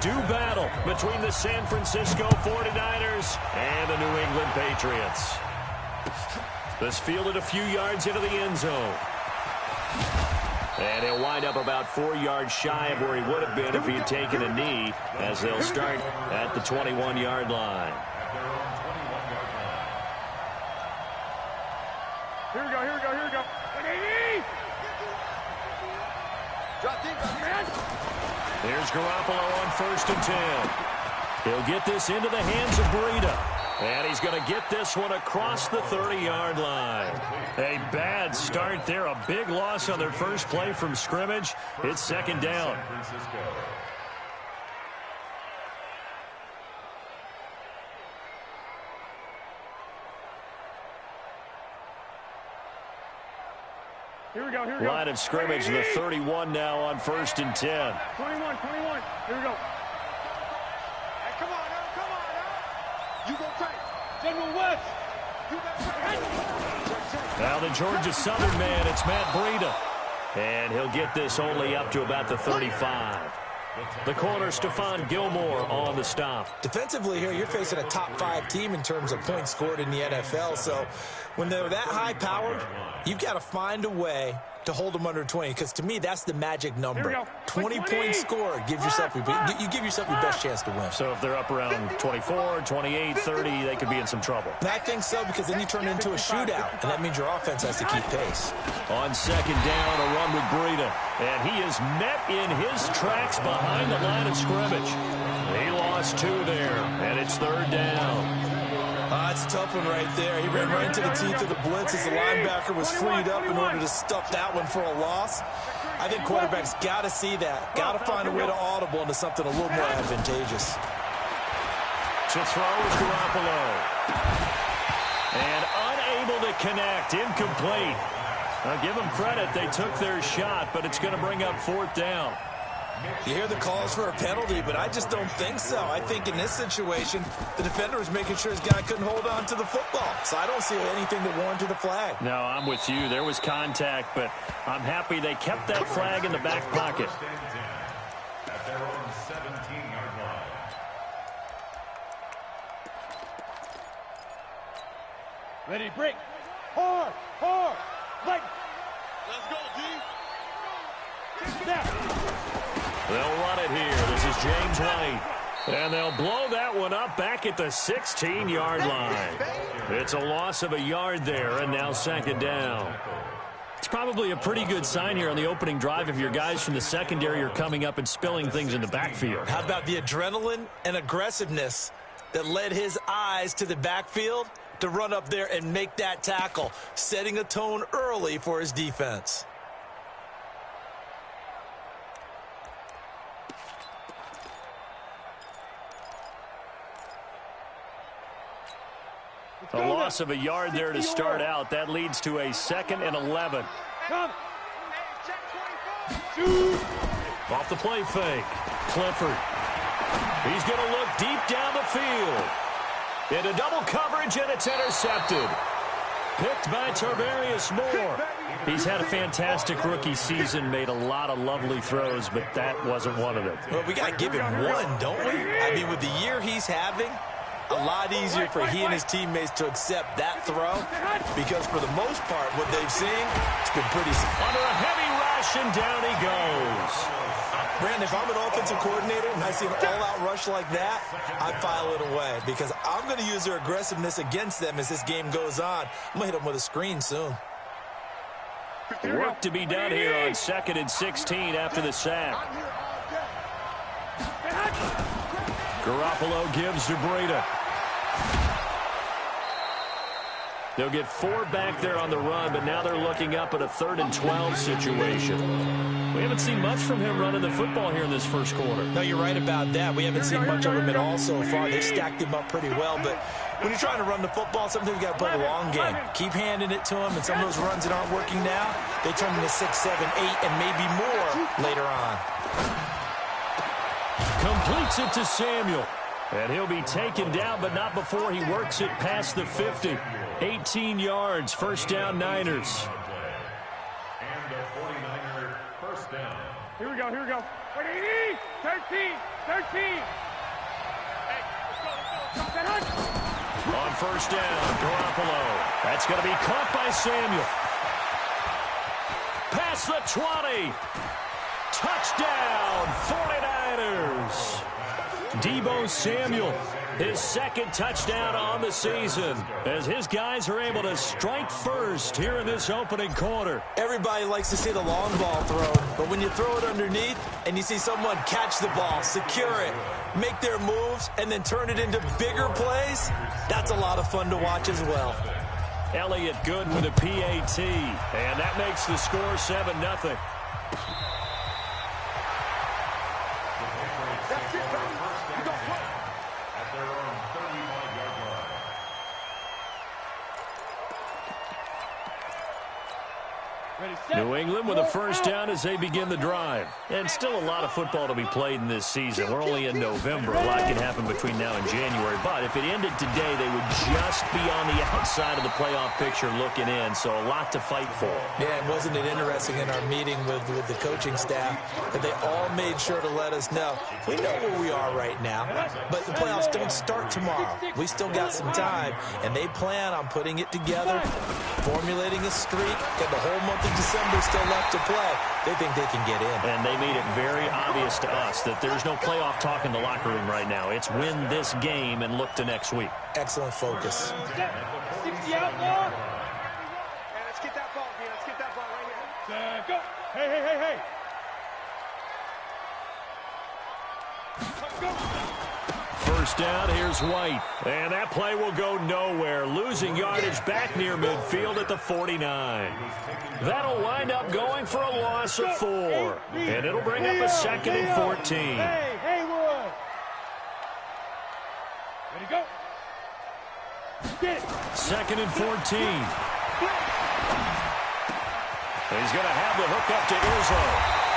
Do battle between the San Francisco 49ers and the New England Patriots. This fielded a few yards into the end zone. And he'll wind up about 4 yards shy of where he would have been if he had taken a knee, as they'll start at the 21-yard line. Here we go, here we go, here we go. Drop deep, man. Here's Garoppolo on 1st and 10. He'll get this into the hands of Breida. And he's going to get this one across the 30-yard line. A bad start there. A big loss on their first play from scrimmage. It's 2nd down. Here we go, here we go. Line of scrimmage, the 31 now on 1st and 10. 21. Here we go. Hey, come on now. You go tight. General West. You got tight. Now the Georgia Southern man, it's Matt Breida. And he'll get this only up to about the 35. The corner, Stephon Gilmore, on the stop. Defensively here, you're facing a top-5 team in terms of points scored in the NFL. So when they're that high-powered, you've got to find a way to hold them under 20, because to me that's the magic number. 20 points scored gives yourself you give yourself your best chance to win. So if they're up around 24, 28, 30, they could be in some trouble. And I think so, because then you turn it into a shootout, and that means your offense has to keep pace. On 2nd down, a run with Breida, and he is met in his tracks behind the line of scrimmage. He lost 2 there, and it's 3rd down. It's a tough one right there. He ran right into the teeth of the blitz as the linebacker was freed up in order to stuff that one for a loss. I think quarterbacks got to see that. Got to find a way to audible into something a little more advantageous. To throw is Garoppolo. And unable to connect. Incomplete. Now give them credit. They took their shot, but it's going to bring up 4th down. You hear the calls for a penalty, but I just don't think so. I think in this situation, the defender was making sure his guy couldn't hold on to the football. So I don't see anything that warranted the flag. No, I'm with you. There was contact, but I'm happy they kept that flag in the back pocket. At their own 17-yard line. Ready, break. Hard, like. Let's go, D. They'll run it here. This is James White. And they'll blow that one up back at the 16-yard line. It's a loss of a yard there, and now 2nd down. It's probably a pretty good sign here on the opening drive if your guys from the secondary are coming up and spilling things in the backfield. How about the adrenaline and aggressiveness that led his eyes to the backfield to run up there and make that tackle, setting a tone early for his defense. A loss of a yard there to start out. That leads to a 2nd and 11. Off the play fake. Clifford. He's going to look deep down the field. Into double coverage, and it's intercepted. Picked by Tarvarius Moore. He's had a fantastic rookie season, made a lot of lovely throws, but that wasn't one of them. Well, we got to give him one, don't we? I mean, with the year he's having, a lot easier for he and his teammates to accept that throw, because for the most part, what they've seen, it's been pretty simple. Under a heavy rush, and down he goes. Brandon, if I'm an offensive coordinator and I see an all-out rush like that, I file it away, because I'm going to use their aggressiveness against them as this game goes on. I'm going to hit them with a screen soon. Work to be done here on 2nd and 16 after the sack. Garoppolo gives to Breida. They'll get 4 back there on the run, but now they're looking up at a 3rd and 12 situation. We haven't seen much from him running the football here in this first quarter. No, you're right about that. We haven't seen much of him at all so far. They've stacked him up pretty well, but when you're trying to run the football, sometimes you got to play the long game. Keep handing it to him, and some of those runs that aren't working now, they turn into 6, 7, 8, and maybe more later on. Completes it to Samuel. And he'll be taken down, but not before he works it past the 50. 18 yards, 1st down Niners. And the 49er first down. Here we go. Ready? 13. Hey, let's go. On first down, Garoppolo. That's going to be caught by Samuel. Past the 20. Touchdown, 49ers. Deebo Samuel, his second touchdown on the season, as his guys are able to strike first here in this opening quarter. Everybody likes to see the long ball thrown, but when you throw it underneath and you see someone catch the ball, secure it, make their moves, and then turn it into bigger plays, that's a lot of fun to watch as well. Elliott good with a PAT, and that makes the score 7-0. New England with a first down as they begin the drive. And still a lot of football to be played in this season. We're only in November. A lot can happen between now and January. But if it ended today, they would just be on the outside of the playoff picture looking in. So a lot to fight for. Yeah, and wasn't it interesting in our meeting with the coaching staff that they all made sure to let us know, we know where we are right now, but the playoffs don't start tomorrow. We still got some time, and they plan on putting it together, formulating a streak, got the whole month of December still left to play. They think they can get in. And they made it very obvious to us that there's no playoff talk in the locker room right now. It's win this game and look to next week. Excellent focus. 60 outlaw. Hey, let's get that ball, B. Let's get that ball right here. Go. Hey. Let's go. First down, here's White. And that play will go nowhere. Losing yardage back near midfield at the 49. That'll wind up going for a loss of 4. And it'll bring up a 2nd and 14. Hey, Haywood. Ready to go. Get it. 2nd and 14. He's going to have the hook up to Izzo.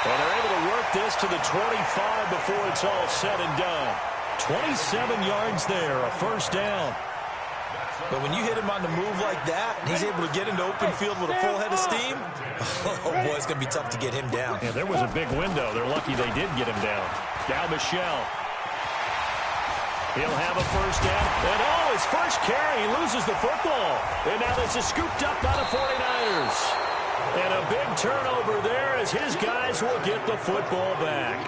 And they're able to work this to the 25 before it's all said and done. 27 yards there, a first down. But when you hit him on the move like that, and he's able to get into open field with a full head of steam, oh boy, it's going to be tough to get him down. Yeah, there was a big window. They're lucky they did get him down. Now Michelle. He'll have a first down. And his first carry, he loses the football. And now this is scooped up by the 49ers. And a big turnover there as his guys will get the football back.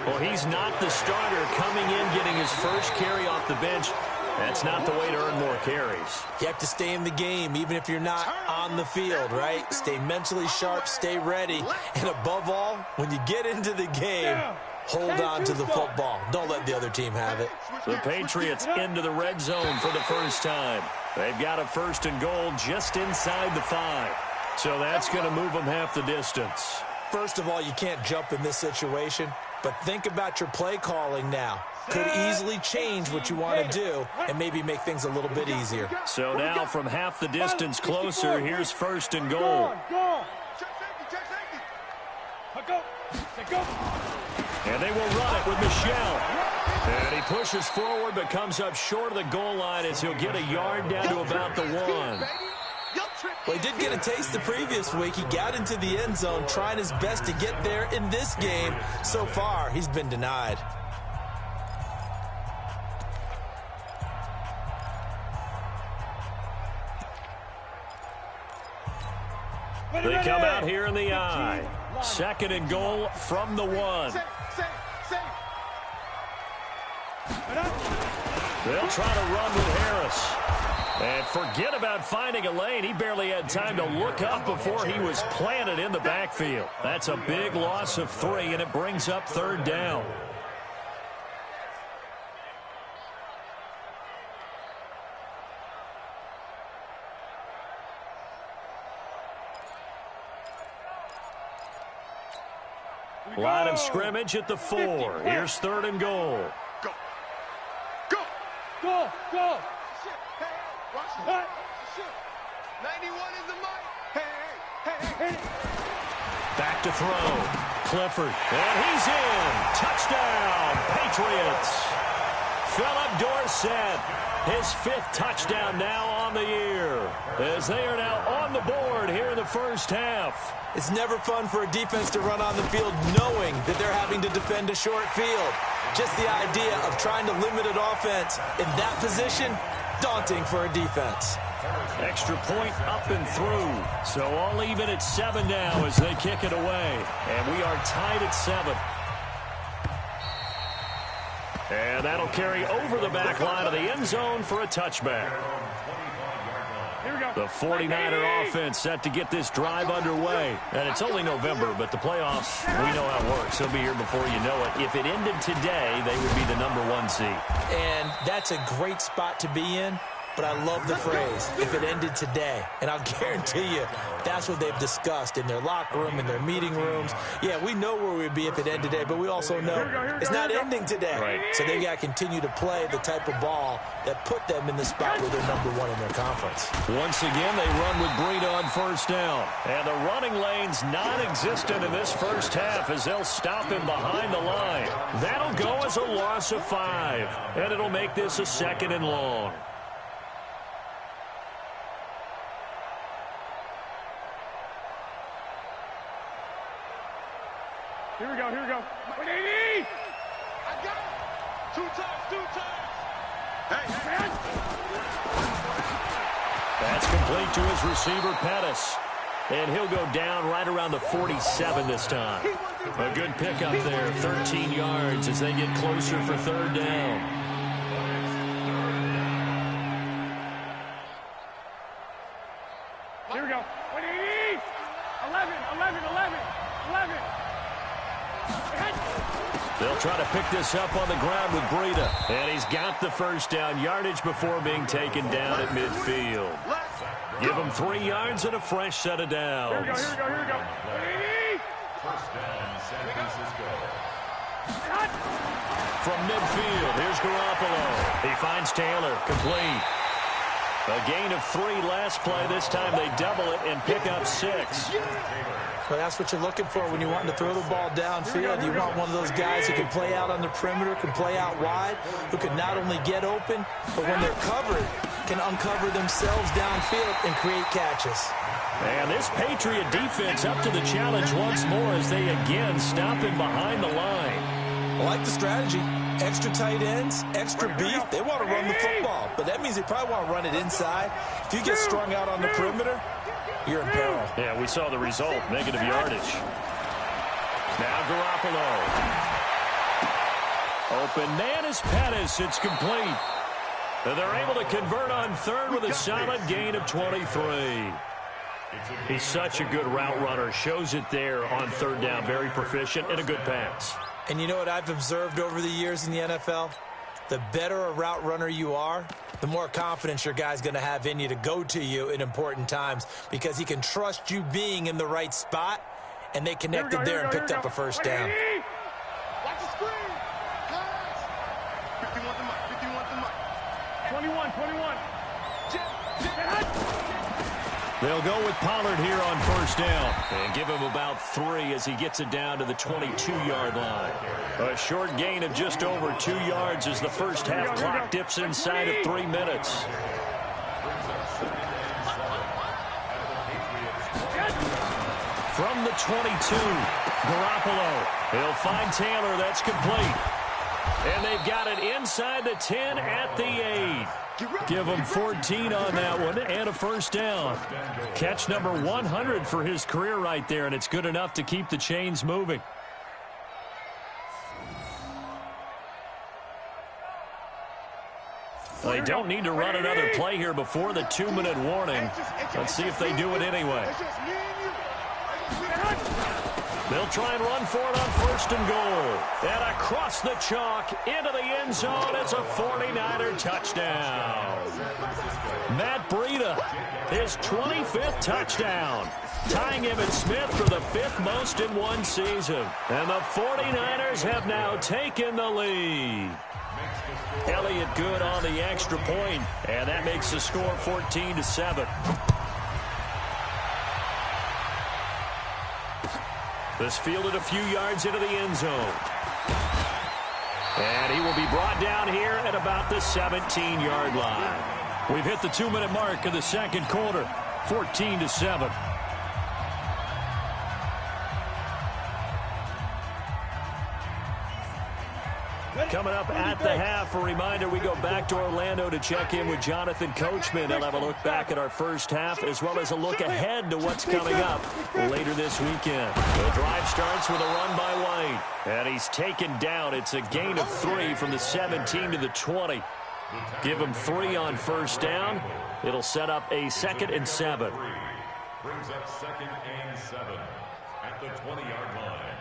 Well, he's not the starter coming in, getting his first carry off the bench. That's not the way to earn more carries. You have to stay in the game, even if you're not on the field, right? Stay mentally sharp, stay ready. And above all, when you get into the game, hold on to the football. Don't let the other team have it. The Patriots into the red zone for the first time. They've got a 1st and goal just inside the 5. So that's going to move them half the distance. First of all, you can't jump in this situation, but think about your play calling now. Could easily change what you want to do and maybe make things a little bit easier. So now from half the distance closer, here's 1st and goal. And they will run it with Michelle. And he pushes forward but comes up short of the goal line as he'll get a yard down to about the 1. Well, he did get a taste the previous week. He got into the end zone trying his best to get there in this game. So far, he's been denied. They come out here in the I. 2nd and goal from the 1. They'll try to run with Harris. And forget about finding a lane. He barely had time to look up before he was planted in the backfield. That's a big loss of 3, and it brings up 3rd down. Line of scrimmage at the 4. Here's 3rd and goal. Go. Watch 91 is the mic. Hey. Back to throw. Clifford. And he's in. Touchdown, Patriots. Philip Dorsett, his 5th touchdown now on the year, as they are now on the board here in the first half. It's never fun for a defense to run on the field knowing that they're having to defend a short field. Just the idea of trying to limit an offense in that position, daunting for a defense. Extra point up and through. So all even at 7 now as they kick it away. And we are tied at 7. And that'll carry over the back line of the end zone for a touchback. The 49er offense set to get this drive underway. And it's only November, but the playoffs, we know how it works. They'll be here before you know it. If it ended today, they would be the #1 seed. And that's a great spot to be in. But I love the phrase, if it ended today. And I'll guarantee you, that's what they've discussed in their locker room, in their meeting rooms. Yeah, we know where we'd be if it ended today, but we also know it's not ending today. Right. So they've got to continue to play the type of ball that put them in the spot where they're #1 in their conference. Once again, they run with Breida on first down. And the running lane's non-existent in this first half as they'll stop him behind the line. That'll go as a loss of 5. And it'll make this a 2nd and long. Here we go, here we go. Yetidee! I got it. 2 times. Hey, man. That's complete to his receiver, Pettis. And he'll go down right around the 47 this time. A good pickup there, 13 yards as they get closer for 3rd down. Here we go. Yetidee! 11. They'll try to pick this up on the ground with Breida. And he's got the first down yardage before being taken down at midfield. Give him 3 yards and a fresh set of downs. Here we go. Yetidee! First down, San Francisco. From midfield, here's Garoppolo. He finds Taylor, complete. A gain of 3 last play. This time they double it and pick up 6. Well, that's what you're looking for when you want to throw the ball downfield. You want one of those guys who can play out on the perimeter, can play out wide, who can not only get open, but when they're covered, can uncover themselves downfield and create catches. And this Patriot defense up to the challenge once more as they again stop him behind the line. I like the strategy. Extra tight ends, extra beef. They want to run the football, but that means they probably want to run it inside. If you get strung out on the perimeter, you're in peril. Yeah, we saw the result, negative yardage. Now Garoppolo. Open man is Pettis. It's complete. And they're able to convert on 3rd with a solid gain of 23. He's such a good route runner. Shows it there on 3rd down. Very proficient and a good pass. And you know what I've observed over the years in the NFL? The better a route runner you are, the more confidence your guy's going to have in you to go to you in important times because he can trust you being in the right spot, and they connected there and picked up a first down. Watch the screen. Pass. 51 to Mike. 21. They'll go with Pollard here on first down and give him about 3 as he gets it down to the 22-yard line. A short gain of just over 2 yards as the first half clock dips inside of 3 minutes. From the 22, Garoppolo. He'll find Taylor. That's complete. And they've got it inside the 10 at the 8. Give him 14 on that one and a first down. Catch number 100 for his career right there, and it's good enough to keep the chains moving. They don't need to run another play here before the 2-minute warning. Let's see if they do it anyway. They'll try and run for it on 1st and goal. And across the chalk into the end zone. It's a 49er touchdown. Matt Breida, his 25th touchdown. Tying Emmitt Smith for the 5th most in one season. And the 49ers have now taken the lead. Elliott good on the extra point, and that makes the score 14-7. This fielded a few yards into the end zone. And he will be brought down here at about the 17-yard line. We've hit the 2-minute mark of the second quarter, 14-7. Coming up at the half, a reminder, we go back to Orlando to check in with Jonathan Coachman. He'll have a look back at our first half as well as a look ahead to what's coming up later this weekend. The drive starts with a run by White. And he's taken down. It's a gain of 3 from the 17 to the 20. Give him 3 on first down. It'll set up a 2nd and 7. Brings up 2nd and 7 at the 20-yard line.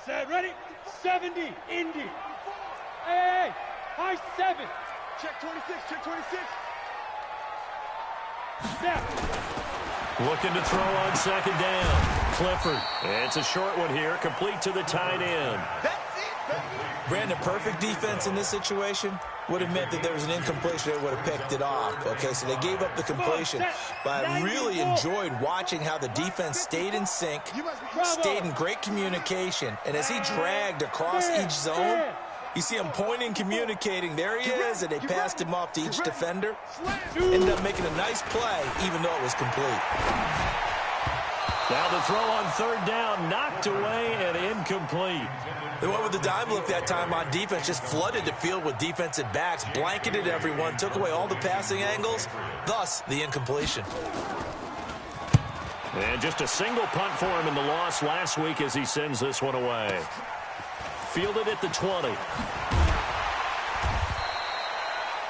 Set, ready? 70, Indy. Hey, high 7. Check 26, check 26. Set. Looking to throw on 2nd down. Clifford. It's a short one here, complete to the tight end. That's it, baby. Brandon, perfect defense in this situation would have meant that there was an incompletion. They would have picked it off. Okay, so they gave up the completion. But I really enjoyed watching how the defense stayed in sync, stayed in great communication. And as he dragged across each zone, you see him pointing, communicating. There he is, and they passed him off to each defender. Ended up making a nice play, even though it was complete. Now the throw on 3rd down, knocked away and incomplete. They went with the dime look that time on defense, just flooded the field with defensive backs, blanketed everyone, took away all the passing angles, thus the incompletion. And just a single punt for him in the loss last week as he sends this one away. Fielded at the 20.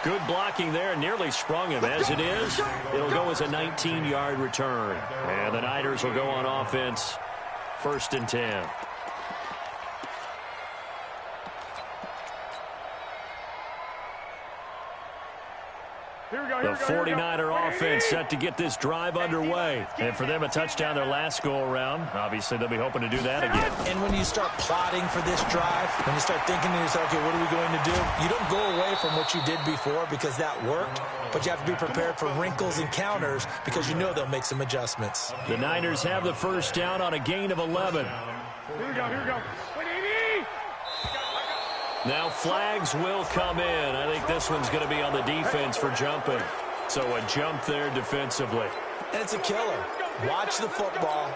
Good blocking there, nearly sprung him. As it is, it'll go as a 19-yard return. And the Niners will go on offense, 1st and 10. The 49er offense set to get this drive underway. And for them, a touchdown their last go-around. Obviously, they'll be hoping to do that again. And when you start plotting for this drive, when you start thinking to yourself, okay, what are we going to do? You don't go away from what you did before because that worked, but you have to be prepared for wrinkles and counters because you know they'll make some adjustments. The Niners have the first down on a gain of 11. Here we go, here we go. Now flags will come in. I think this one's going to be on the defense for jumping. So a jump there defensively. And it's a killer. Watch the football.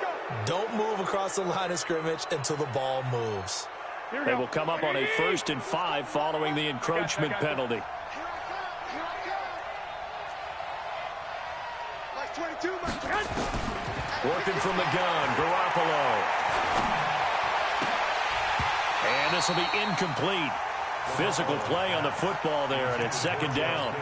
Don't move across the line of scrimmage until the ball moves. They will come up on a 1st and 5 following the encroachment penalty. Working from the gun, Garoppolo. And this will be incomplete. Physical play on the football there, and it's 2nd down.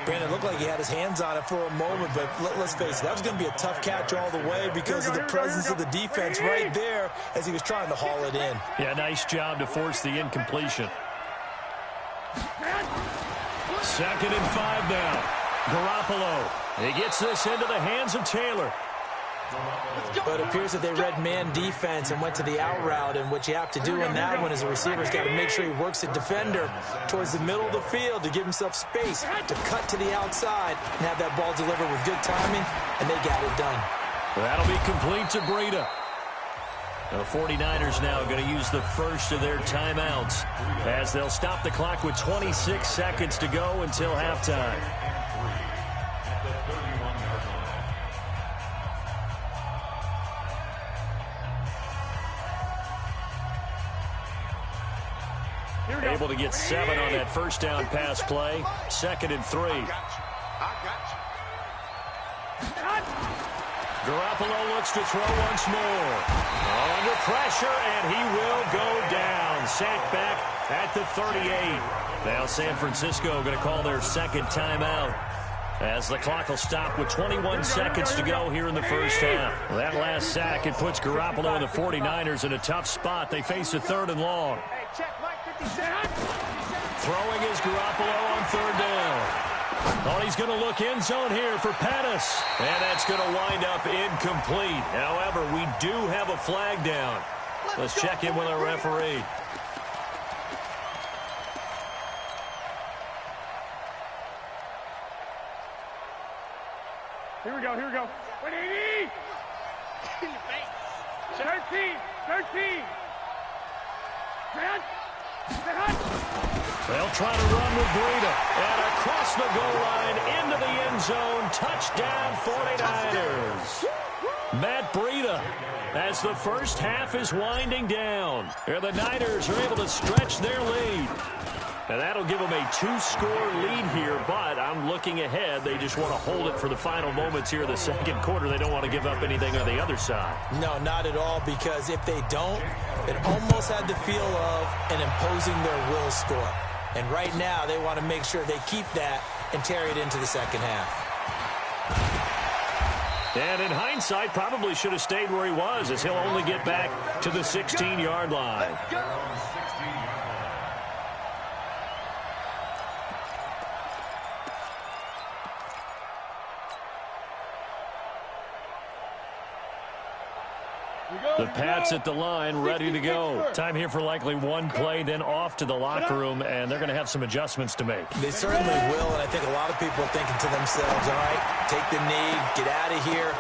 Brandon, it looked like he had his hands on it for a moment, but let's face it, that was going to be a tough catch all the way because of the presence of the defense right there as he was trying to haul it in. Yeah, nice job to force the incompletion. 2nd and 5 now. Garoppolo. He gets this into the hands of Taylor. But it appears that they read man defense and went to the out route, and what you have to do in that one is the receiver's got to make sure he works the defender towards the middle of the field to give himself space to cut to the outside and have that ball delivered with good timing, and they got it done. That'll be complete to Breida. The 49ers now going to use the first of their timeouts as they'll stop the clock with 26 seconds to go until halftime. Able to get 7 on that first down pass play. 2nd and 3. Garoppolo looks to throw once more. Under pressure, and he will go down. Sacked back at the 38. Now San Francisco going to call their 2nd timeout as the clock will stop with 21 seconds to go here in the first half. That last sack, it puts Garoppolo and the 49ers in a tough spot. They face a 3rd and long. Throwing is Garoppolo on 3rd down. Oh, he's going to look end zone here for Pettis. And that's going to wind up incomplete. However, we do have a flag down. Let's check in with our referee. Here we go, here we go. 180! 13! They'll try to run with Breida. And across the goal line into the end zone. Touchdown 49ers. Matt Breida as the first half is winding down. And the Niners are able to stretch their lead. And that'll give them a 2-score lead here, but I'm looking ahead. They just want to hold it for the final moments here of the second quarter. They don't want to give up anything on the other side. No, not at all, because if they don't, it almost had the feel of an imposing their will score. And right now, they want to make sure they keep that and carry it into the second half. And in hindsight, probably should have stayed where he was, as he'll only get back to the 16-yard line. The Pats at the line, ready to go. Time here for likely one play, then off to the locker room, and they're going to have some adjustments to make. They certainly will, and I think a lot of people are thinking to themselves, all right, take the knee, get out of here.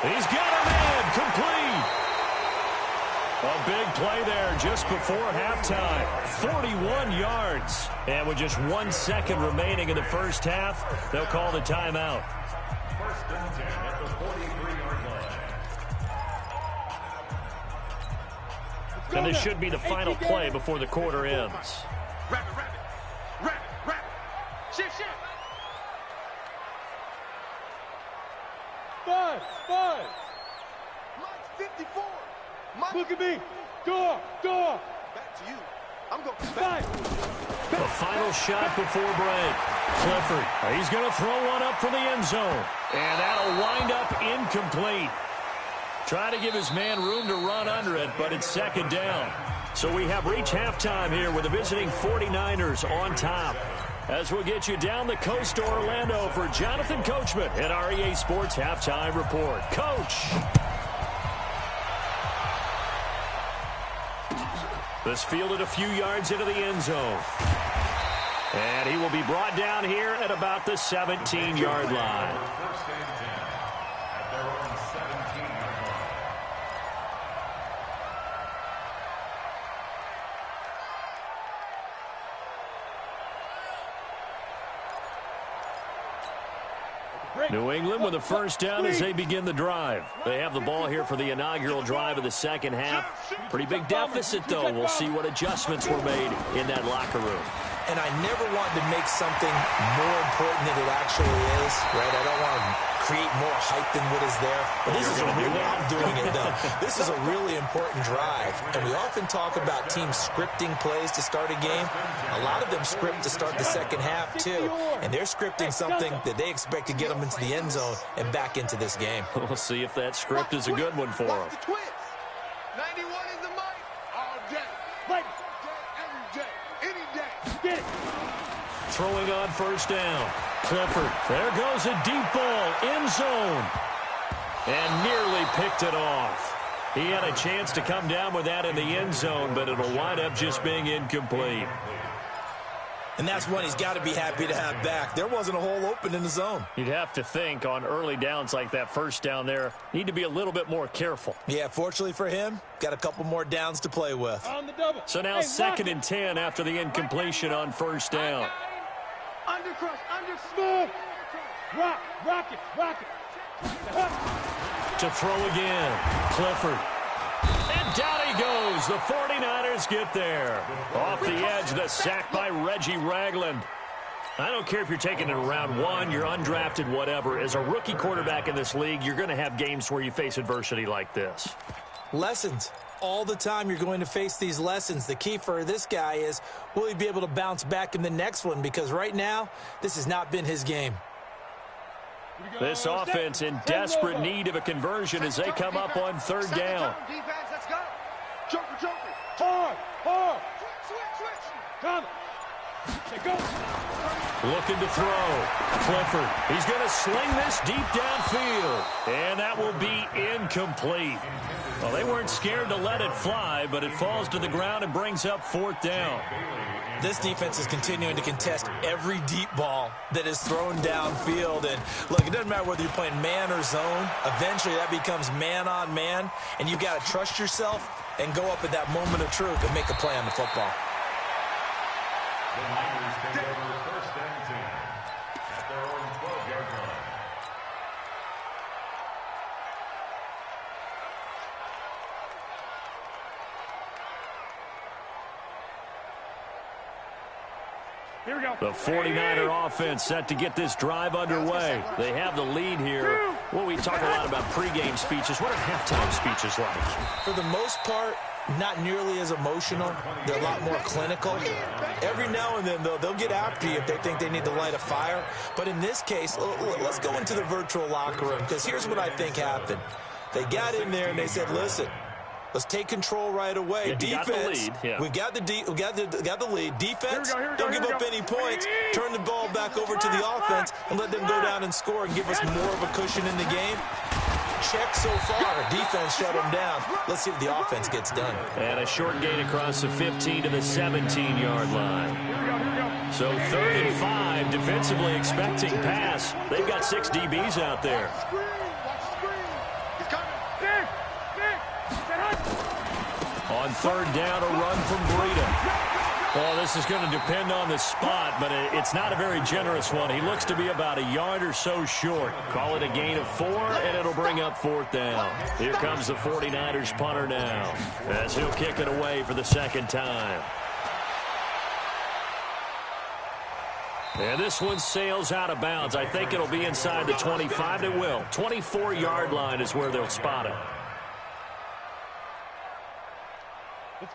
He's got a man, complete. A big play there just before halftime. 41 yards. And with just 1 second remaining in the first half, they'll call the timeout. First and 10 at the 43-yard line. And this should be the final play before the quarter ends. Rabbit. Shift. Five. Mike's 54. Look at me. Door. Back to you. I'm going back. The final shot before break. Clifford, he's going to throw one up for the end zone. And that'll wind up incomplete. Trying to give his man room to run under it, but it's second down. So we have reached halftime here with the visiting 49ers on top. As we'll get you down the coast to Orlando for Jonathan Coachman at our EA Sports Halftime Report. Coach! This fielded a few yards into the end zone. And he will be brought down here at about the 17-yard line. First and 10 at their own 17-yard line. New England with a first down as they begin the drive. They have the ball here for the inaugural drive of the second half. Pretty big deficit, though. We'll see what adjustments were made in that locker room. And I never want to make something more important than it actually is, right? I don't want to create more hype than what is there. But this is a really, I'm doing it, though. This is a really important drive. And we often talk about teams scripting plays to start a game. A lot of them script to start the second half, too. And they're scripting something that they expect to get them into the end zone and back into this game. We'll see if that script is a good one for them. The Twins. 91 is the mic. All day. Every day. Any day. Get it. Throwing on first down. Clifford. There goes a deep ball. End zone. And nearly picked it off. He had a chance to come down with that in the end zone, but it'll wind up just being incomplete. And that's one he's got to be happy to have back. There wasn't a hole open in the zone. You'd have to think on early downs like that first down there, need to be a little bit more careful. Yeah, fortunately for him, got a couple more downs to play with. On the double. So now second and 10 after the incompletion on first down. Under crush. Under smooth. Rock it. To throw again. Clifford. And down he goes. The 49ers get there. Off the edge, the sack by Reggie Ragland. I don't care if you're taking it in round one, you're undrafted, whatever. As a rookie quarterback in this league, you're going to have games where you face adversity like this. Lessons. All the time you're going to face these lessons. The key for this guy is, will he be able to bounce back in the next one? Because right now, this has not been his game. This offense in desperate need of a conversion as they come up on third down. Defense, let's go. Joker. Hard. Switch. Come. Go. Looking to throw. Clifford. He's going to sling this deep downfield. And that will be incomplete. Well, they weren't scared to let it fly, but it falls to the ground and brings up fourth down. This defense is continuing to contest every deep ball that is thrown downfield. And look, it doesn't matter whether you're playing man or zone. Eventually that becomes man on man, and you've got to trust yourself and go up at that moment of truth and make a play on the football. The Niners take over first and 10 at their own 12-yard line. Here we go. The 49er offense set to get this drive underway. They have the lead here. Well, we talk a lot about pregame speeches. What are halftime speeches like? For the most part, not nearly as emotional. They're a lot more clinical. Every now and then, though, they'll get after you if they think they need to light a fire. But in this case, let's go into the virtual locker room, because here's what I think happened. They got in there and they said, listen, let's take control right away. Yeah, Defense, we got the lead. Defense, don't give up any points. Turn the ball back over to the offense and let them go down and score and give us more of a cushion in the game. Check so far. Defense shut them down. Let's see if the offense gets done. And a short gain across the 15 to the 17-yard line. So 3rd and 5, defensively expecting pass. They've got 6 DBs out there. On 3rd down, a run from Breida. Well, this is going to depend on the spot, but it's not a very generous one. He looks to be about a yard or so short. Call it a gain of 4, and it'll bring up 4th down. Here comes the 49ers punter now, as he'll kick it away for the 2nd time. And this one sails out of bounds. I think it'll be inside the 25. It will. 24-yard line is where they'll spot it.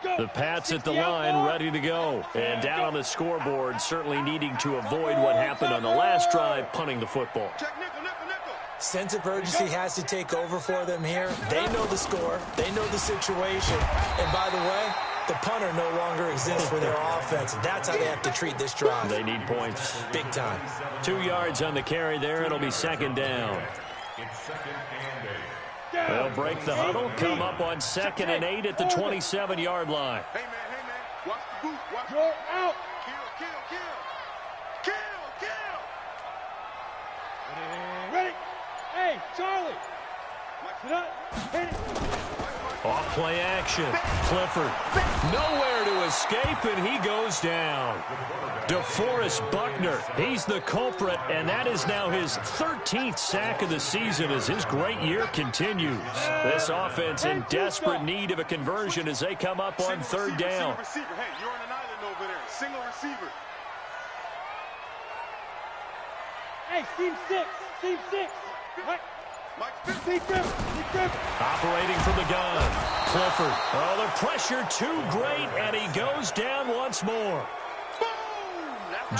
The Pats at the line, ready to go. And down on the scoreboard, certainly needing to avoid what happened on the last drive, punting the football. Sense of urgency has to take over for them here. They know the score. They know the situation. And by the way, the punter no longer exists for their offense. That's how they have to treat this drive. They need points. Big time. 2 yards on the carry there. It'll be 2nd down. It's 2nd and 8. They'll break the huddle, come up on 2nd and 8 at the 27-yard line. Hey, man, watch the boot. Watch You're out. Kill. Ready? Hey, Charlie. Sit up. Hit it. Off play action. Clifford nowhere to escape, and he goes down. DeForest Buckner, he's the culprit, and that is now his 13th sack of the season as his great year continues. This offense in desperate need of a conversion as they come up on 3rd down. Receiver. Hey, you're on an island over there. Single receiver. Hey, team 6. Right. Operating from the gun. Clifford. Oh, the pressure too great, and he goes down once more.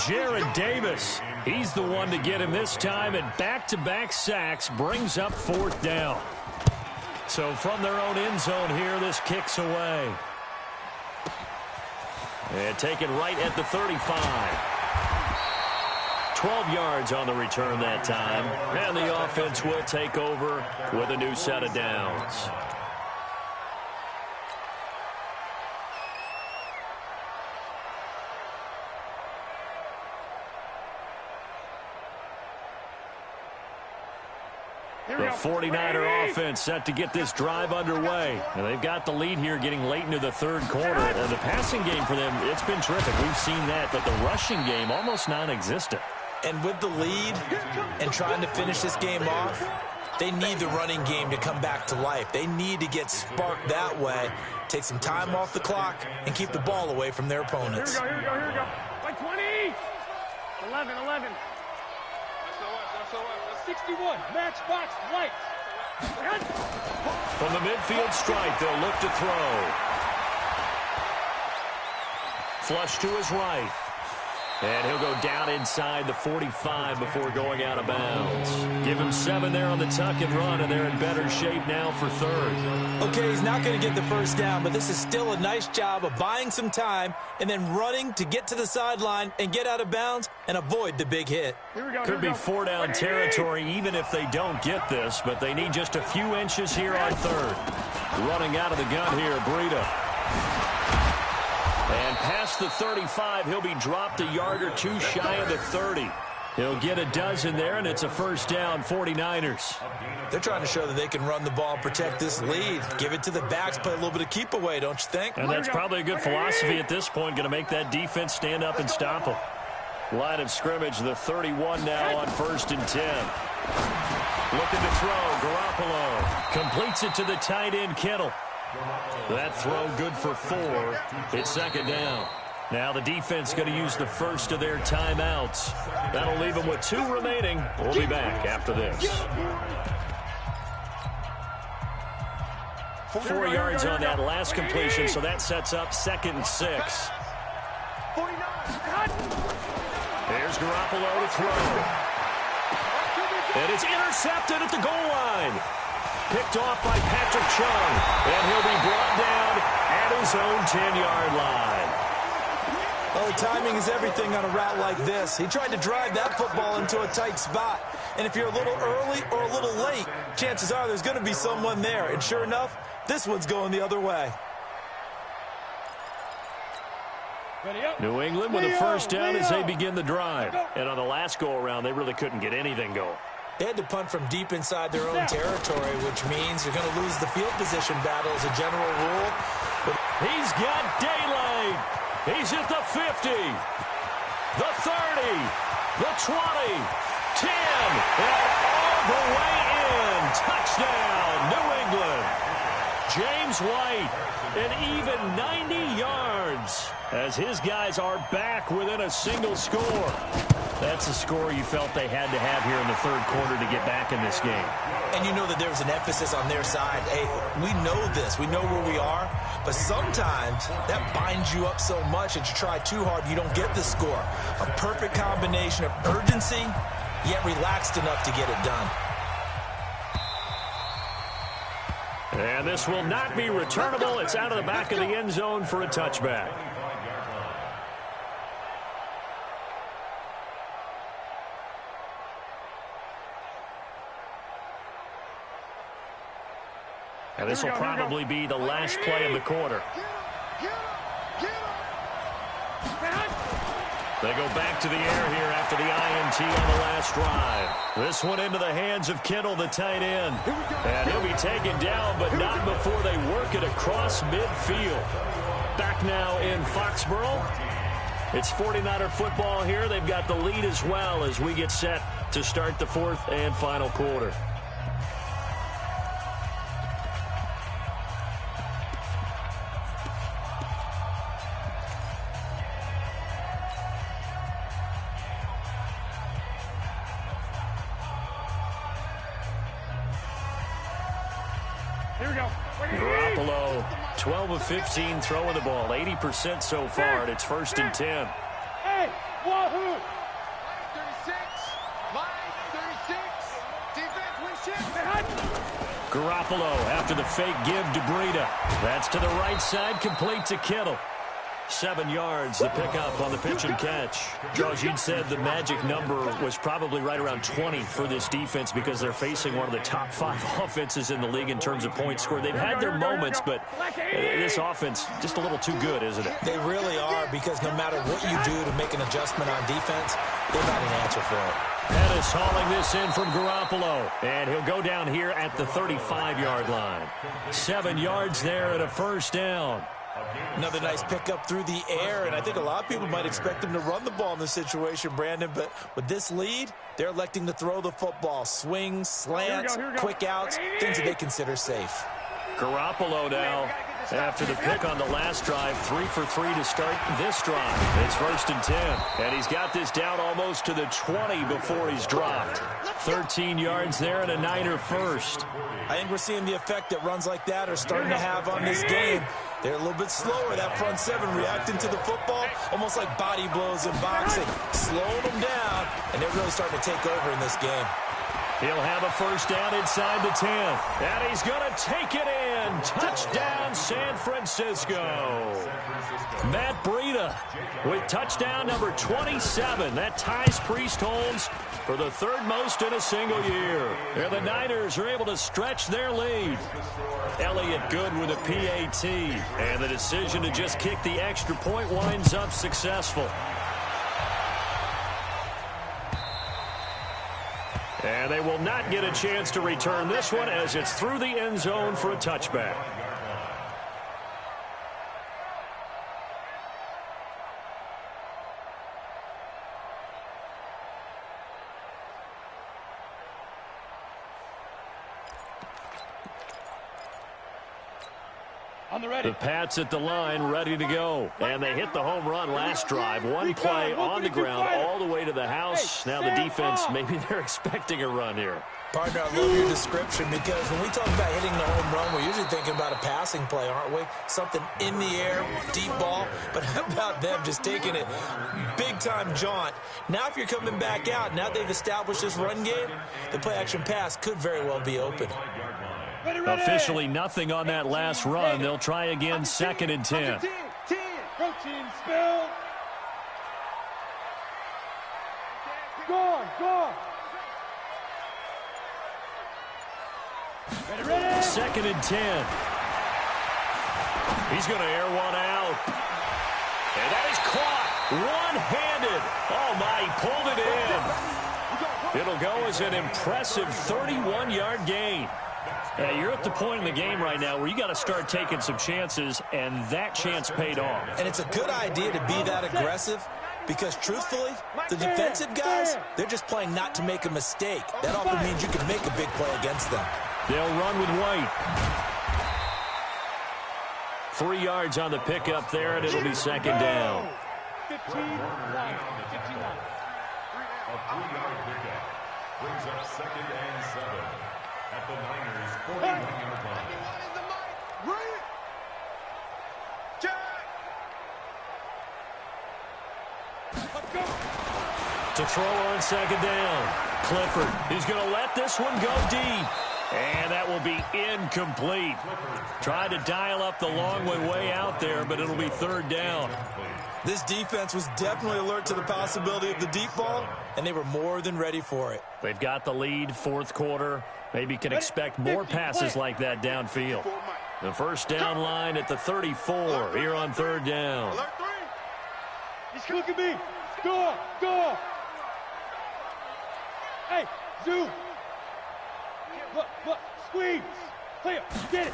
Jared Davis, he's the one to get him this time, and back-to-back sacks brings up 4th down. So from their own end zone here, this kicks away. And taken right at the 35. 12 yards on the return that time, and the offense will take over with a new set of downs. The 49er offense set to get this drive underway. And they've got the lead here getting late into the 3rd quarter. And the passing game for them, it's been terrific. We've seen that, but the rushing game almost non-existent. And with the lead and trying to finish this game off, they need the running game to come back to life. They need to get sparked that way, take some time off the clock, and keep the ball away from their opponents. Here we go. Like 20. 11. 61. Matchbox lights. From the midfield strike, they'll look to throw. Flush to his right. And he'll go down inside the 45 before going out of bounds. Give him 7 there on the tuck and run, and they're in better shape now for 3rd. Okay, he's not going to get the first down, but this is still a nice job of buying some time and then running to get to the sideline and get out of bounds and avoid the big hit. Could be 4-down territory even if they don't get this, but they need just a few inches here on 3rd. Running out of the gun here, Breida. And past the 35, he'll be dropped a yard or two shy of the 30. He'll get a dozen there, and it's a first down, 49ers. They're trying to show that they can run the ball and protect this lead. Give it to the backs, play a little bit of keep away, don't you think? And that's probably a good philosophy at this point, going to make that defense stand up and stop them. Line of scrimmage, the 31 now on 1st and 10. Looking to throw, Garoppolo completes it to the tight end, Kittle. That throw good for 4. It's second down. Now the defense going to use the first of their timeouts. That'll leave them with 2 remaining. We'll be back after this. 4 yards on that last completion, so that sets up 2nd and 6. There's Garoppolo to throw. And it's intercepted at the goal line. Picked off by Patrick Chung. And he'll be brought down at his own 10-yard line. Well, timing is everything on a route like this. He tried to drive that football into a tight spot. And if you're a little early or a little late, chances are there's going to be someone there. And sure enough, this one's going the other way. New England with a first down as they begin the drive. And on the last go-around, they really couldn't get anything going. They had to punt from deep inside their own territory, which means you're going to lose the field position battle as a general rule. But he's got daylight. He's at the 50, the 30, the 20, 10, and all the way in. Touchdown, New England. James White, an even 90 yards as his guys are back within a single score. That's a score you felt they had to have here in the 3rd quarter to get back in this game. And you know that there's an emphasis on their side. Hey, we know this. We know where we are. But sometimes that binds you up so much that you try too hard, you don't get the score. A perfect combination of urgency, yet relaxed enough to get it done. And this will not be returnable. It's out of the back of the end zone for a touchback. And this will probably be the last play of the quarter. They go back to the air here after the INT on the last drive. This one into the hands of Kittle, the tight end. And he'll be taken down, but not before they work it across midfield. Back now in Foxborough. It's 49er football here. They've got the lead as well as we get set to start the 4th and final quarter. Garoppolo, 12 of 15 throwing the ball, 80% so far, and it's 1st and 10. Hey, wahoo! Line 36. Defense, we shift. Garoppolo after the fake give to Breida. That's to the right side, complete to Kittle. 7 yards, the pickup on the pitch and catch. Jaws, you'd said the magic number was probably right around 20 for this defense because they're facing one of the top 5 offenses in the league in terms of points scored. They've had their moments, but this offense just a little too good, isn't it? They really are, because no matter what you do to make an adjustment on defense, they've got an answer for it. Pettis hauling this in from Garoppolo, and he'll go down here at the 35-yard line. 7 yards there and a first down. Another nice pickup through the air, and I think a lot of people might expect them to run the ball in this situation, Brandon, but with this lead, they're electing to throw the football. Swings, slants, quick outs, things that they consider safe. Garoppolo now, after the pick on the last drive, 3 for 3 to start this drive. It's 1st and 10, and he's got this down almost to the 20 before he's dropped. 13 yards there and a Niner first. I think we're seeing the effect that runs like that are starting to have on this game. They're a little bit slower, that front 7, reacting to the football, almost like body blows in boxing, slowing them down, and they're really starting to take over in this game. He'll have a first down inside the 10. And he's going to take it in. Touchdown, San Francisco. Matt Breida with touchdown number 27. That ties Priest Holmes for the 3rd most in a single year. And the Niners are able to stretch their lead. Elliott good with a PAT. And the decision to just kick the extra point winds up successful. And they will not get a chance to return this one as it's through the end zone for a touchback. The Pats at the line, ready to go. And they hit the home run last drive. One play on the ground all the way to the house. Now the defense, maybe they're expecting a run here. Partner, I love your description because when we talk about hitting the home run, we're usually thinking about a passing play, aren't we? Something in the air, deep ball. But how about them just taking it big-time jaunt? Now if you're coming back out, now they've established this run game, the play-action pass could very well be open. Officially nothing on that last run. They'll try again, 2nd and 10. Protein spill. Go. Ready. 2nd and 10. He's going to air one out. And that is caught one-handed. Oh, my, he pulled it in. It'll go as an impressive 31-yard gain. Yeah, you're at the point in the game right now where you got to start taking some chances, and that chance paid off. And it's a good idea to be that aggressive because, truthfully, the defensive guys, they're just playing not to make a mistake. That often means you can make a big play against them. They'll run with White. 3 yards on the pickup there, and it'll be 2nd down. 15. A 3-yard pickup brings up 2nd and 7 at the Niners' 41-yard line. Let's go. To throw on 2nd down. Clifford, he's going to let this one go deep. And that will be incomplete. Tried to dial up the long one way out there, but it'll be 3rd down. This defense was definitely alert to the possibility of the deep ball, and they were more than ready for it. They've got the lead, 4th quarter. Maybe can expect more passes like that downfield. The first down line at the 34 here on 3rd down. Look at me. Go. Hey, zoom. Look. Squeeze. Clear. Get it.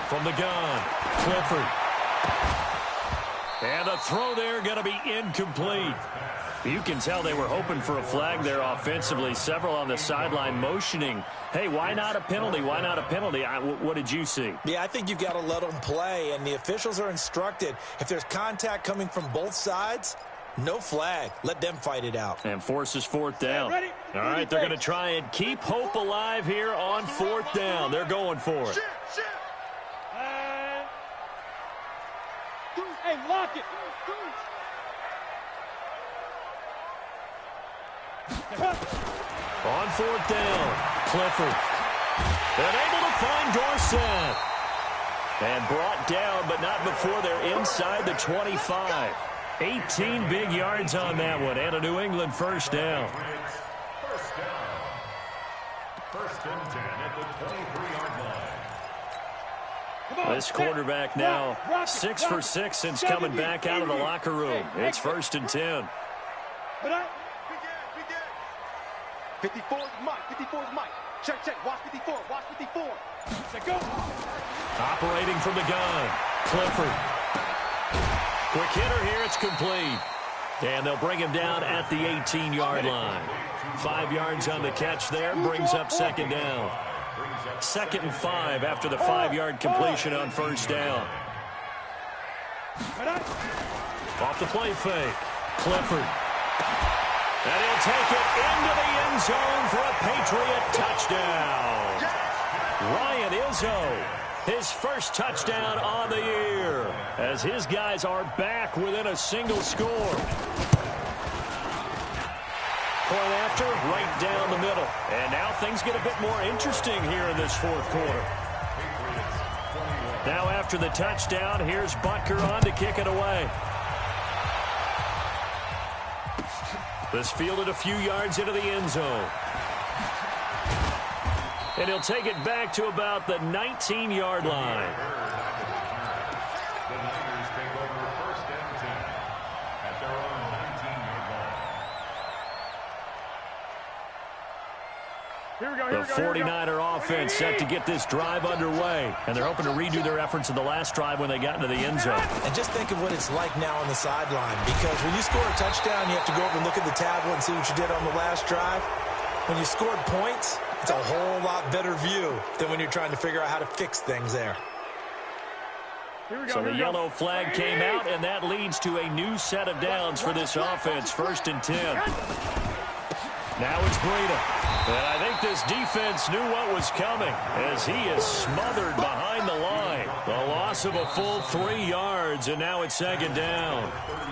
From the gun, Clifford. And the throw there going to be incomplete. You can tell they were hoping for a flag there offensively. Several on the sideline motioning. Hey, why not a penalty? Why not a penalty? What did you see? Yeah, I think you've got to let them play, and the officials are instructed. If there's contact coming from both sides, no flag. Let them fight it out. And forces 4th down. Ready? All right, they're going to try and keep hope alive here on 4th down. They're going for it. Hey, lock it. On 4th down, Clifford. And able to find Dorsett. And brought down, but not before they're inside the 25. 18 big yards on that one, and a New England 1st down. 1st and 10 at the 23-yard line. This quarterback now 6 for 6 since coming back out of the locker room. It's 1st and 10. 54 is Mike. Check. Watch 54. Go. Operating from the gun, Clifford. Quick hitter here, it's complete. And they'll bring him down at the 18-yard line. 5 yards on the catch there, brings up 2nd down. 2nd and 5 after the 5-yard completion on 1st down. Off the play fake, Clifford. And he'll take it into the end zone for a Patriot touchdown. Ryan Izzo, his first touchdown on the year, as his guys are back within a single score. Point after, right down the middle. And now things get a bit more interesting here in this 4th quarter. Now after the touchdown, here's Butker on to kick it away. This fielded a few yards into the end zone. And he'll take it back to about the 19-yard line. The Niners take over 1st and 10 at their own 19-yard The 49er offense set to get this drive underway, and they're hoping to redo their efforts in the last drive when they got into the end zone. And just think of what it's like now on the sideline, because when you score a touchdown, you have to go over and look at the tablet and see what you did on the last drive. When you scored points, it's a whole lot better view than when you're trying to figure out how to fix things there. So the yellow flag came out, and that leads to a new set of downs for this offense. 1st and 10. Now it's Breida. And I think this defense knew what was coming as he is smothered behind the line. The loss of a full 3 yards, and now it's 2nd down.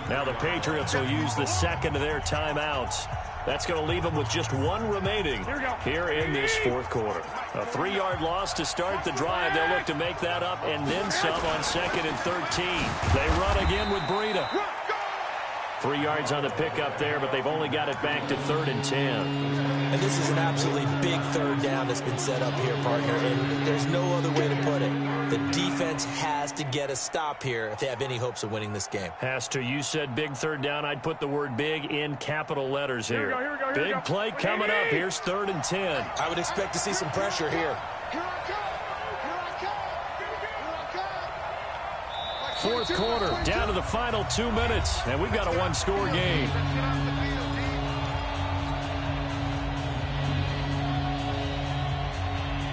Now the Patriots will use the second of their timeouts. That's going to leave them with just 1 remaining here in this 4th quarter. A 3-yard loss to start the drive. They'll look to make that up and then some on 2nd and 13. They run again with Breida. 3 yards on the pickup there, but they've only got it back to 3rd and 10. And this is an absolutely big 3rd down that's been set up here, partner, and there's no other way to put it. The defense has to get a stop here if they have any hopes of winning this game. Has to. You said big 3rd down. I'd put the word big in capital letters here. Big play coming up. Here's 3rd and 10. I would expect to see some pressure here. 4th quarter, down to the final 2 minutes, and we've got a 1-score game.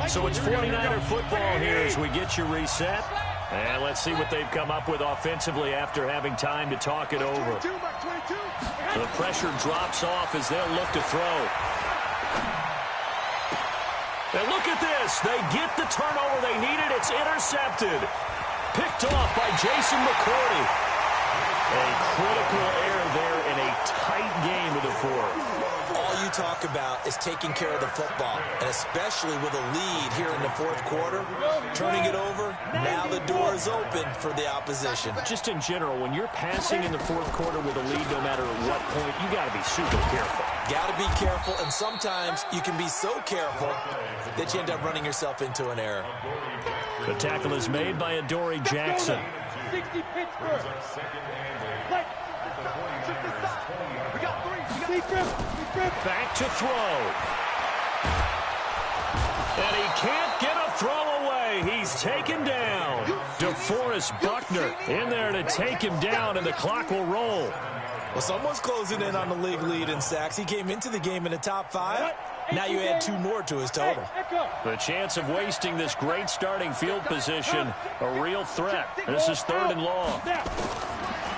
So it's 49er football here as we get you reset. And let's see what they've come up with offensively after having time to talk it over. The pressure drops off as they'll look to throw. And look at this. They get the turnover they needed. It's intercepted. Picked off by Jason McCourty. A critical error there in a tight game of the 4th. All you talk about is taking care of the football, and especially with a lead here in the 4th quarter, turning it over, now the door is open for the opposition. Just in general, when you're passing in the 4th quarter with a lead, no matter at what point, you got to be super careful. Got to be careful, and sometimes you can be so careful that you end up running yourself into an error. The tackle is made by Adoree Jackson. 60 Pittsburgh. Back to throw. And he can't get a throw away. He's taken down. DeForest Buckner in there to take him down, and the clock will roll. Well, someone's closing in on the league lead in sacks. He came into the game in the top 5. Now you add 2 more to his total. The chance of wasting this great starting field position, a real threat. This is 3rd and long.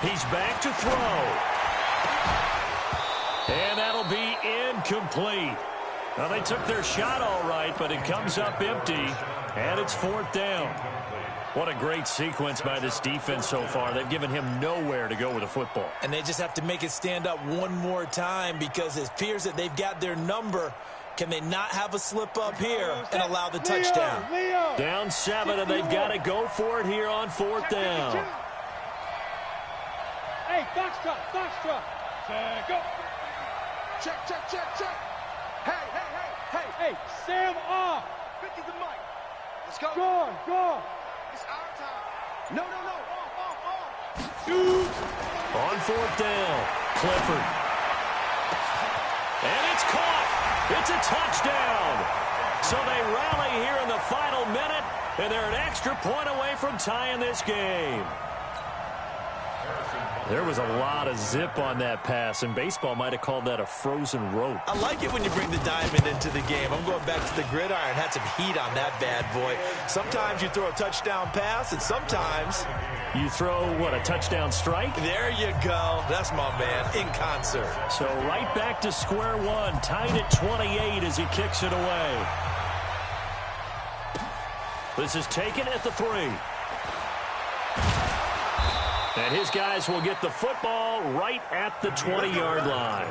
He's back to throw. And that'll be incomplete. Well, they took their shot all right, but it comes up empty, and it's 4th down. What a great sequence by this defense so far. They've given him nowhere to go with the football. And they just have to make it stand up one more time because it appears that they've got their number. Can they not have a slip up here and allow the touchdown? Down 7, and they've got to go for it here on 4th down. Hey, Foxtrot. Go. Check. Hey. Sam off. 50 the mic. Let's go. Go. It's our time. No. Off. Shoot. On 4th down, Clifford. And it's caught. It's a touchdown. So they rally here in the final minute, and they're an extra point away from tying this game. There was a lot of zip on that pass, and baseball might have called that a frozen rope. I like it when you bring the diamond into the game. I'm going back to the gridiron. Had some heat on that bad boy. Sometimes you throw a touchdown pass, and sometimes you throw, what, a touchdown strike? There you go. That's my man, in concert. So right back to square one, tied at 28 as he kicks it away. This is taken at the 3. And his guys will get the football right at the 20-yard line.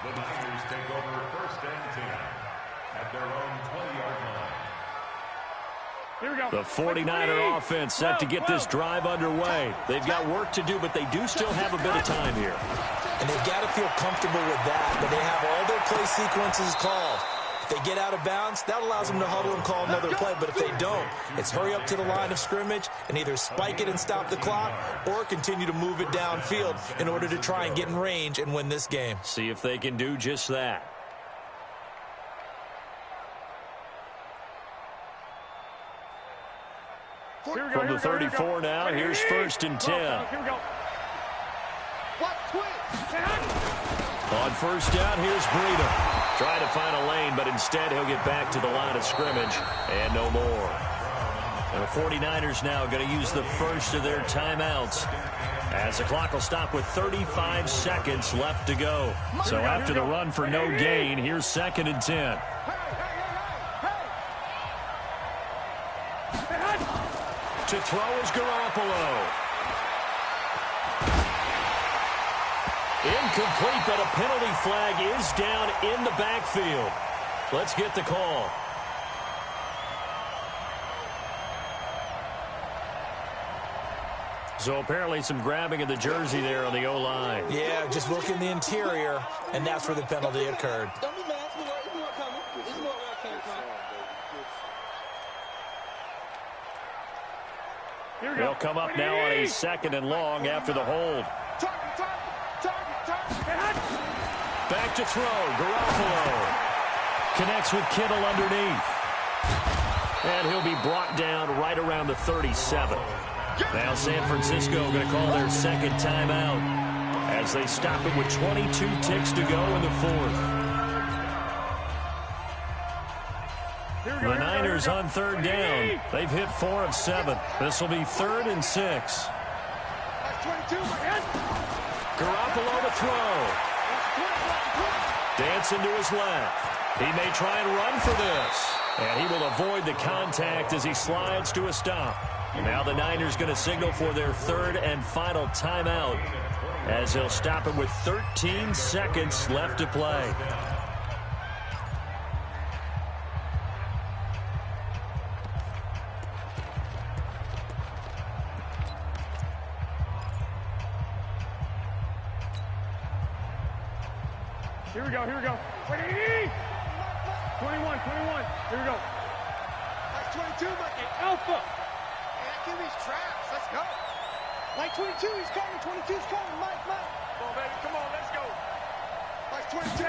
The Niners take over 1st and 10 at their own 20-yard line. Here we go. The 49er offense set to get this drive underway. They've got work to do, but they do still have a bit of time here. And they've got to feel comfortable with that, but they have all their play sequences called. If they get out of bounds, that allows them to huddle and call another play. But if they don't, it's hurry up to the line of scrimmage and either spike it and stop the clock or continue to move it downfield in order to try and get in range and win this game. See if they can do just that. the 34 now. Here's 1st and 10. Here we go. What twist? On 1st down, here's Breida. Trying to find a lane, but instead he'll get back to the line of scrimmage and no more. And the 49ers now going to use the first of their timeouts, as the clock will stop with 35 seconds left to go. So after the run for no gain, here's 2nd and 10. To throw is Garoppolo. Incomplete, but a penalty flag is down in the backfield. Let's get the call. So apparently some grabbing of the jersey there on the O-line. Yeah, just look in the interior, and that's where the penalty occurred. Don't be mad. It's more coming. It's more where I came from. They'll come up now on a 2nd and long after the hold. Back to throw. Garoppolo connects with Kittle underneath. And he'll be brought down right around the 37. Now San Francisco going to call their 2nd timeout as they stop it with 22 ticks to go in the 4th. The Niners on 3rd down. They've hit 4 of 7. This will be 3rd and 6. Garoppolo to throw. Dancing to his left. He may try and run for this. And he will avoid the contact as he slides to a stop. Now the Niners going to signal for their 3rd and final timeout, as they'll stop it with 13 seconds left to play. Here we go. 21. Here we go. Like 22, Mikey. Alpha. Give these traps. Let's go. Like 22, he's coming. 22's coming. Mike. Come on, baby. Come on. Let's go. Like 22.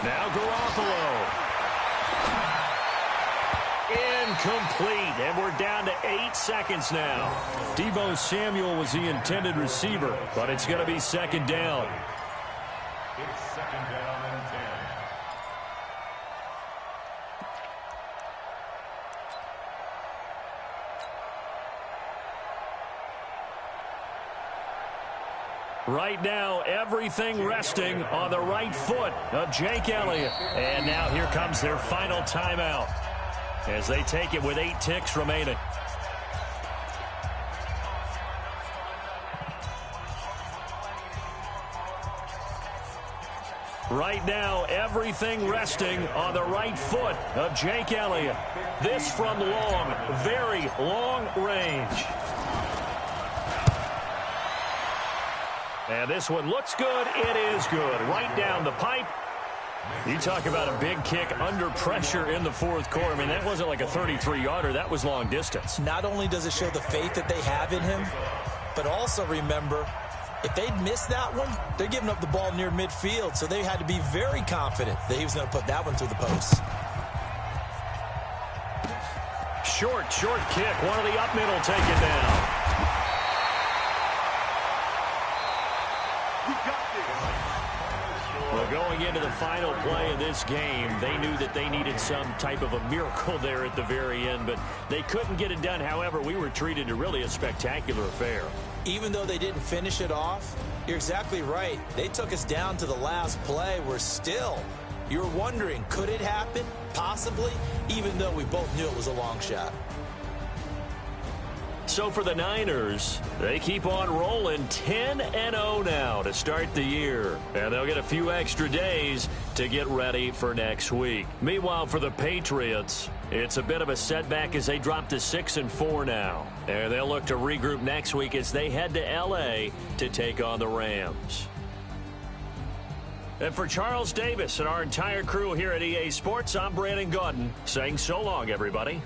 Now Garoppolo. Incomplete. And we're down to 8 seconds now. Deebo Samuel was the intended receiver, but it's going to be 2nd down. It's 2nd down and 10. Right now, everything resting on the right foot of Jake Elliott. And now here comes their final timeout as they take it with 8 ticks remaining. Right now, everything resting on the right foot of Jake Elliott. This from long, very long range. And this one looks good. It is good. Right down the pipe. You talk about a big kick under pressure in the 4th quarter. I mean, that wasn't like a 33-yarder. That was long distance. Not only does it show the faith that they have in him, but also remember, if they'd missed that one, they're giving up the ball near midfield, so they had to be very confident that he was going to put that one through the post. Short kick. One of the up middle taken down. Well, going into the final play of this game, they knew that they needed some type of a miracle there at the very end, but they couldn't get it done. However, we were treated to really a spectacular affair. Even though they didn't finish it off, you're exactly right. They took us down to the last play. We're still, you're wondering, could it happen? Possibly, even though we both knew it was a long shot. So for the Niners, they keep on rolling 10-0 now to start the year. And they'll get a few extra days to get ready for next week. Meanwhile, for the Patriots, it's a bit of a setback as they drop to 6-4 now. And they'll look to regroup next week as they head to L.A. to take on the Rams. And for Charles Davis and our entire crew here at EA Sports, I'm Brandon Gaudin saying so long, everybody.